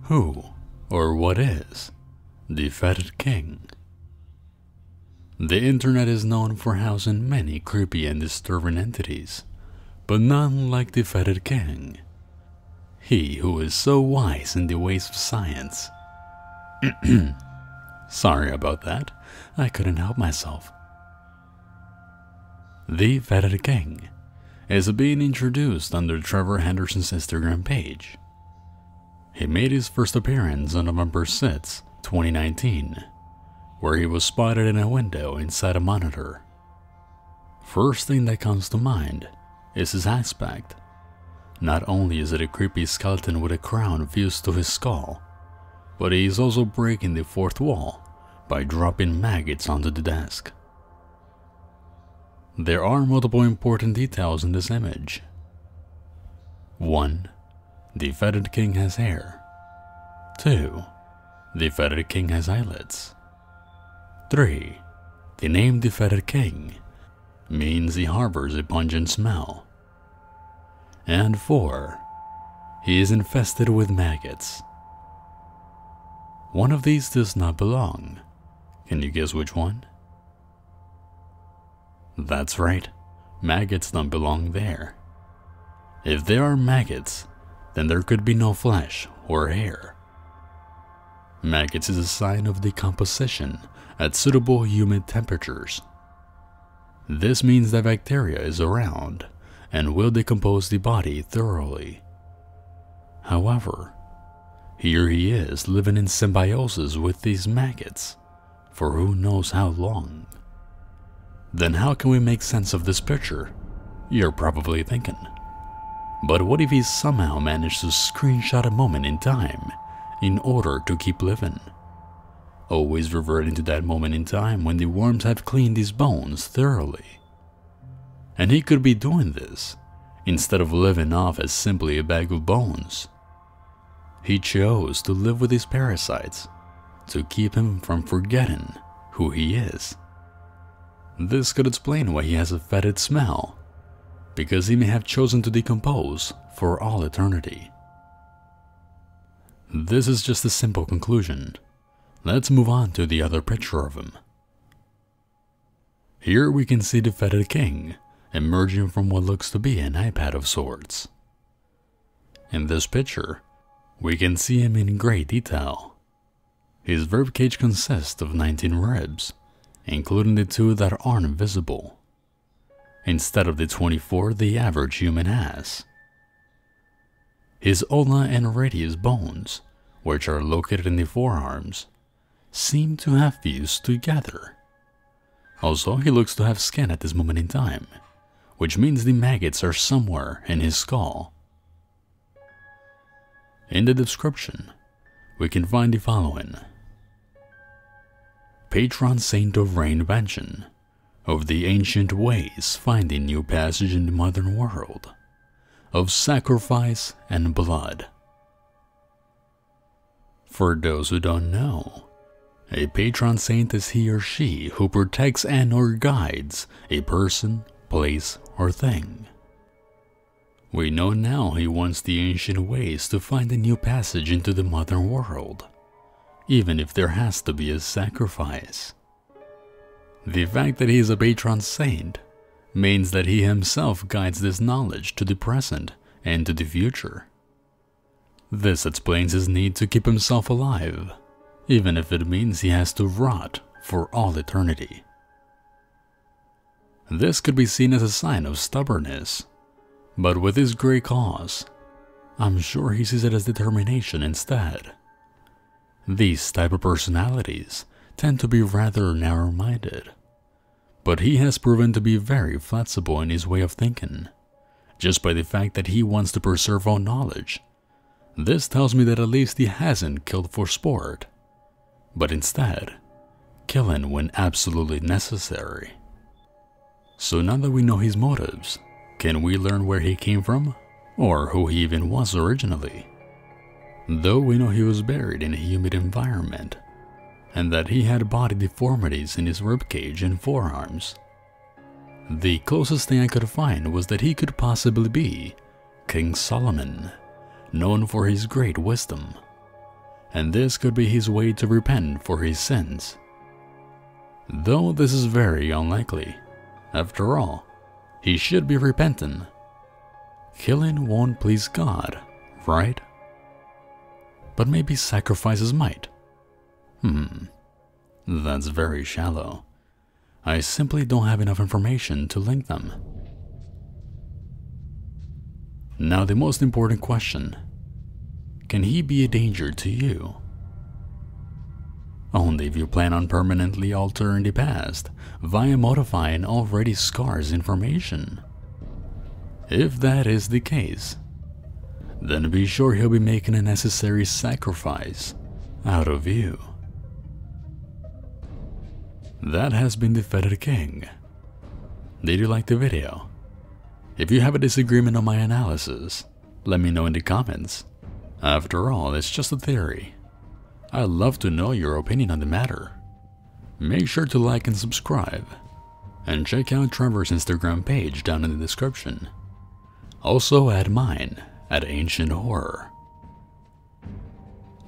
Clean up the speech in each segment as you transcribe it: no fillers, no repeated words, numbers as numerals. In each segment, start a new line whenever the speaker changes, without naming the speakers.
Who or what is the Fetid King? The internet is known for housing many creepy and disturbing entities, but none like the Fetid King. He who is so wise in the ways of science. Sorry about that, I couldn't help myself. The Fetid King is being introduced under Trevor Henderson's Instagram page. He made his first appearance on November 6, 2019, where he was spotted in a window inside a monitor. First thing that comes to mind is his aspect. Not only is it a creepy skeleton with a crown fused to his skull, but he is also breaking the fourth wall by dropping maggots onto the desk. There are multiple important details in this image. 1. The Fetid King has hair. 2. The Fetid King has eyelids. 3. The name the Fetid King means he harbors a pungent smell. And 4. He is infested with maggots. One of these does not belong. Can you guess which one? That's right, maggots don't belong there. If there are maggots, then there could be no flesh or hair. Maggots is a sign of decomposition at suitable humid temperatures. This means that bacteria is around and will decompose the body thoroughly. However, here he is living in symbiosis with these maggots for who knows how long. Then how can we make sense of this picture? You're probably thinking. But what if he somehow managed to screenshot a moment in time in order to keep living? Always reverting to that moment in time when the worms have cleaned his bones thoroughly. And he could be doing this instead of living off as simply a bag of bones. He chose to live with his parasites to keep him from forgetting who he is. This could explain why he has a fetid smell, because he may have chosen to decompose for all eternity. This is just a simple conclusion. Let's move on to the other picture of him. Here we can see the Fetid King emerging from what looks to be an iPad of sorts. In this picture, we can see him in great detail. His ribcage consists of 19 ribs, including the 2 that aren't visible, instead of the 24 the average human has. His ulna and radius bones, which are located in the forearms, seem to have fused together. Also, he looks to have skin at this moment in time, which means the maggots are somewhere in his skull. In the description, we can find the following. Patron saint of reinvention, of the ancient ways finding new passage in the modern world, of sacrifice and blood. For those who don't know, a patron saint is he or she who protects and or guides a person, place, or thing. We know now he wants the ancient ways to find a new passage into the modern world, even if there has to be a sacrifice. The fact that he is a patron saint means that he himself guides this knowledge to the present and to the future. This explains his need to keep himself alive, even if it means he has to rot for all eternity. This could be seen as a sign of stubbornness, but with his great cause, I'm sure he sees it as determination instead. These type of personalities tend to be rather narrow-minded, but he has proven to be very flexible in his way of thinking, just by the fact that he wants to preserve all knowledge. This tells me that at least he hasn't killed for sport, but instead, killing when absolutely necessary. So now that we know his motives, can we learn where he came from, or who he even was originally? Though we know he was buried in a humid environment, and that he had body deformities in his ribcage and forearms, the closest thing I could find was that he could possibly be King Solomon, known for his great wisdom. and this could be his way to repent for his sins. Though this is very unlikely. After all, he should be repentant. Killing won't please God, right? But maybe sacrifices might. That's very shallow. I simply don't have enough information to link them. Now the most important question. Can he be a danger to you? Only if you plan on permanently altering the past via modifying already scarce information. If that is the case, then be sure he'll be making a necessary sacrifice out of you. That has been the Fetid King. Did you like the video? If you have a disagreement on my analysis, let me know in the comments. After all, it's just a theory. I'd love to know your opinion on the matter. Make sure to like and subscribe, and check out Trevor's Instagram page down in the description. Also add mine at Ancient Horror.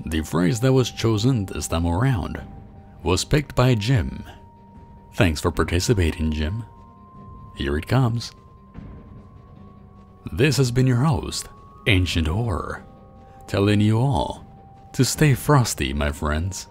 The phrase that was chosen this time around was picked by Jim. Thanks for participating, Jim. Here it comes. This has been your host, Ancient Horror, telling you all to stay frosty, my friends.